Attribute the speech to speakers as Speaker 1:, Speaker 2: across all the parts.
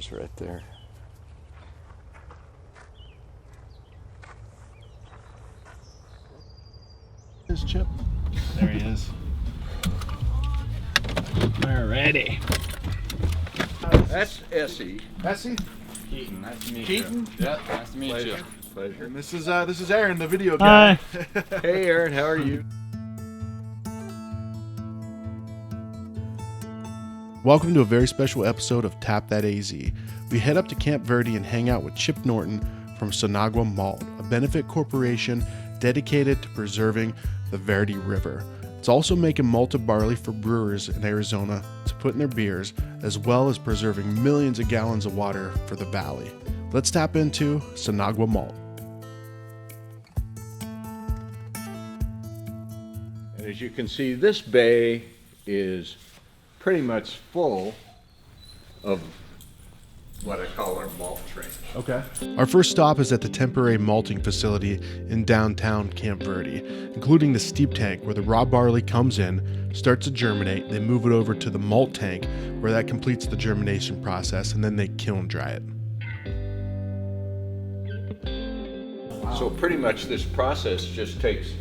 Speaker 1: is right there.
Speaker 2: There's Chip. There he is. We're ready.
Speaker 1: That's Essie.
Speaker 2: Essie?
Speaker 3: Keaton, nice to meet
Speaker 2: Keaton?
Speaker 3: you. Yep, nice to meet you.
Speaker 1: Pleasure.
Speaker 2: And this is Aaron, the video guy.
Speaker 4: Hi.
Speaker 1: Hey Aaron, how are you?
Speaker 2: Welcome to a very special episode of Tap That AZ. We head up to Camp Verde and hang out with Chip Norton from Sinagua Malt, a benefit corporation dedicated to preserving the Verde River. It's also making malted barley for brewers in Arizona to put in their beers, as well as preserving millions of gallons of water for the valley. Let's tap into Sinagua Malt.
Speaker 1: And as you can see, this bay is pretty much full of what I call our malt train.
Speaker 2: Okay. Our first stop is at the temporary malting facility in downtown Camp Verde, including the steep tank where the raw barley comes in, starts to germinate, they move it over to the malt tank where that completes the germination process, and then they kiln dry it.
Speaker 1: So pretty much this process just takes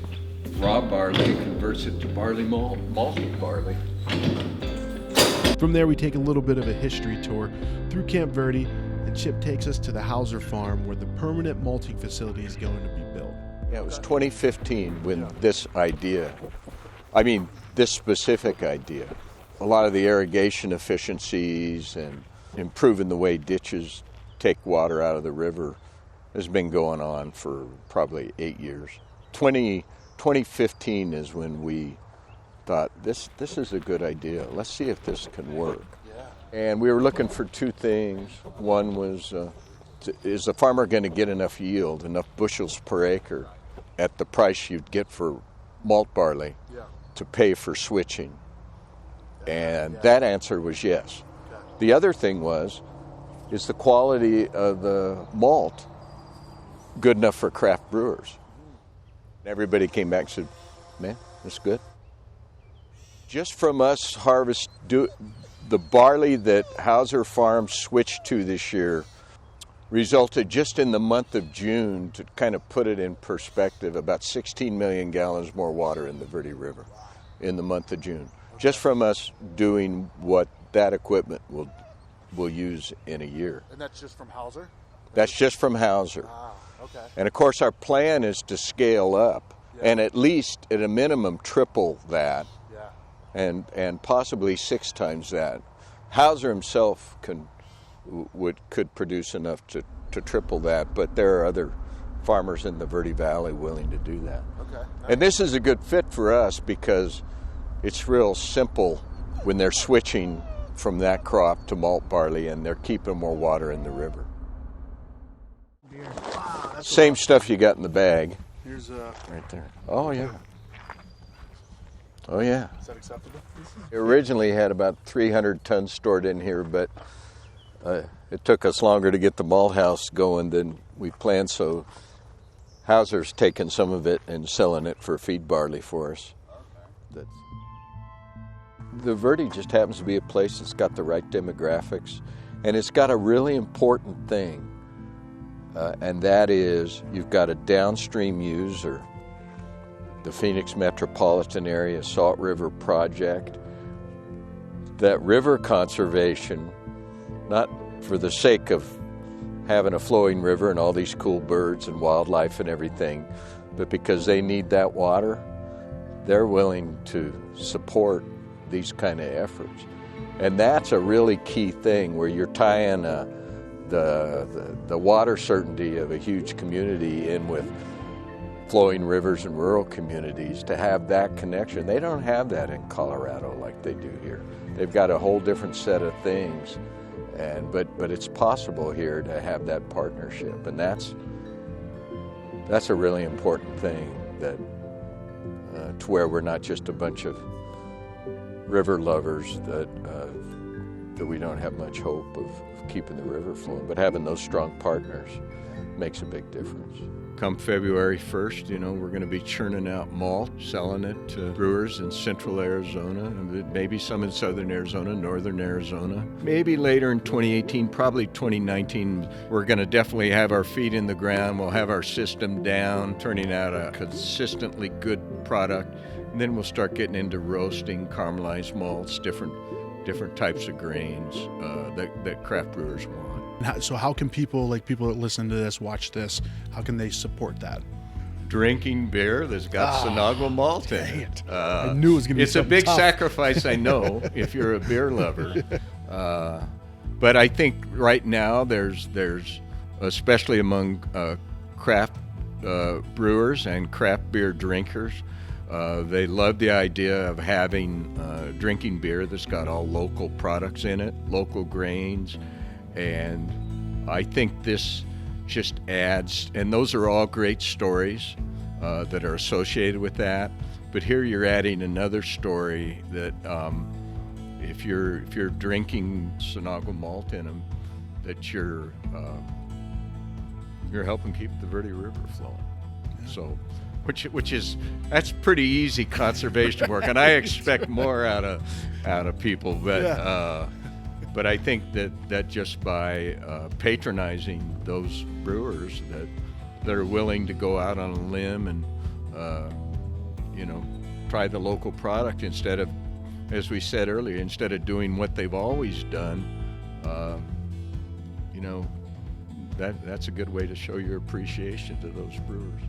Speaker 1: raw barley and converts it to barley malt, malted barley.
Speaker 2: From there, we take a little bit of a history tour through Camp Verde, and Chip takes us to the Hauser farm where the permanent malting facility is going to be built.
Speaker 1: Yeah, it was 2015 when this specific idea, a lot of the irrigation efficiencies and improving the way ditches take water out of the river has been going on for probably 8 years. 2015 is when we thought, this is a good idea. Let's see if this can work. Yeah. And we were looking for two things. One was, is the farmer going to get enough yield, enough bushels per acre at the price you'd get for malt barley to pay for switching? And that answer was yes. Okay. The other thing was, is the quality of the malt good enough for craft brewers? Everybody came back and said, man, that's good. Just from us the barley that Hauser Farms switched to this year resulted just in the month of June, to kind of put it in perspective, about 16 million gallons more water in the Verde River in the month of June. Just from us doing what that equipment will use in a year.
Speaker 2: And that's just from Hauser?
Speaker 1: That's just from Hauser.
Speaker 2: Ah, okay.
Speaker 1: And of course our plan is to scale up and at least at a minimum triple that. And possibly 6 times that. Hauser himself could produce enough to triple that, but there are other farmers in the Verde Valley willing to do that. Okay. Nice. And this is a good fit for us because it's real simple when they're switching from that crop to malt barley and they're keeping more water in the river. Wow, same stuff you got in the bag.
Speaker 2: Here's
Speaker 1: right there. Oh yeah. Oh yeah.
Speaker 2: Is that acceptable?
Speaker 1: We originally had about 300 tons stored in here, but it took us longer to get the Malt House going than we planned, so Hauser's taking some of it and selling it for feed barley for us. Okay. The Verde just happens to be a place that's got the right demographics, and it's got a really important thing, and that is you've got a downstream user, the Phoenix metropolitan area Salt River project. That river conservation, not for the sake of having a flowing river and all these cool birds and wildlife and everything, but because they need that water, they're willing to support these kind of efforts. And that's a really key thing where you're tying the water certainty of a huge community in with flowing rivers and rural communities to have that connection. They don't have that in Colorado like they do here. They've got a whole different set of things, but it's possible here to have that partnership, and that's a really important thing, that to where we're not just a bunch of river lovers that we don't have much hope of keeping the river flowing, but having those strong partners makes a big difference. come February 1st, we're going to be churning out malt, selling it to brewers in central Arizona, and maybe some in southern Arizona, northern Arizona. Maybe later in 2018, probably 2019, we're going to definitely have our feet in the ground. We'll have our system down, turning out a consistently good product. And then we'll start getting into roasting, caramelized malts, different types of grains that craft brewers want.
Speaker 2: So how can people that listen to this, watch this, how can they support that?
Speaker 1: Drinking beer that's got Sinagua Malt in it.
Speaker 2: I knew it was going to be
Speaker 1: It's a big
Speaker 2: tough.
Speaker 1: sacrifice, I know, if you're a beer lover. But I think right now there's especially among craft brewers and craft beer drinkers, they love the idea of having drinking beer that's got all local products in it, local grains. And I think this just adds, and those are all great stories that are associated with that. But here you're adding another story that if you're drinking Sinagua Malt in them, that you're helping keep the Verde River flowing. Yeah. So, that's pretty easy conservation work, and I expect more out of people, but.
Speaker 2: Yeah.
Speaker 1: But I think that just by patronizing those brewers that are willing to go out on a limb and try the local product instead of, as we said earlier, instead of doing what they've always done, that's a good way to show your appreciation to those brewers.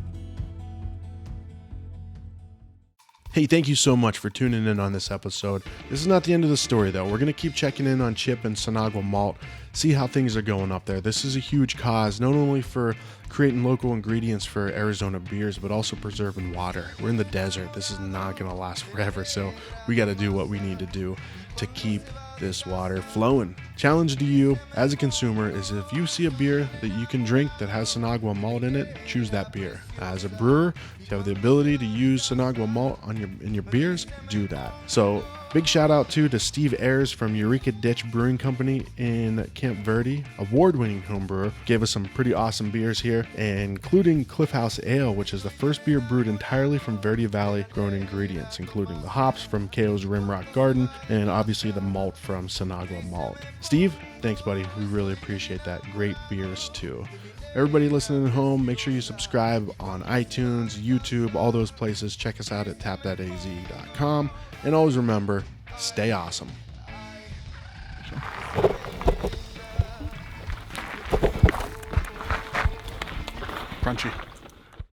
Speaker 2: Hey, thank you so much for tuning in on this episode. This is not the end of the story, though. We're going to keep checking in on Chip and Sinagua Malt, see how things are going up there. This is a huge cause, not only for creating local ingredients for Arizona beers, but also preserving water. We're in the desert. This is not going to last forever, so we got to do what we need to do to keep this water flowing. Challenge to you as a consumer is, if you see a beer that you can drink that has Sinagua Malt in it, choose that beer. As a brewer, if you have the ability to use Sinagua Malt in your beers, do that. So big shout out to Steve Ayers from Eureka Ditch Brewing Company in Camp Verde, award-winning home brewer. Gave us some pretty awesome beers here, including Cliff House Ale, which is the first beer brewed entirely from Verde Valley grown ingredients, including the hops from KO's Rimrock Garden and obviously the malt from Sinagua Malt. Steve, thanks buddy. We really appreciate that. Great beers too. Everybody listening at home, make sure you subscribe on iTunes, YouTube, all those places. Check us out at tapthataz.com. And always remember, stay awesome. Crunchy.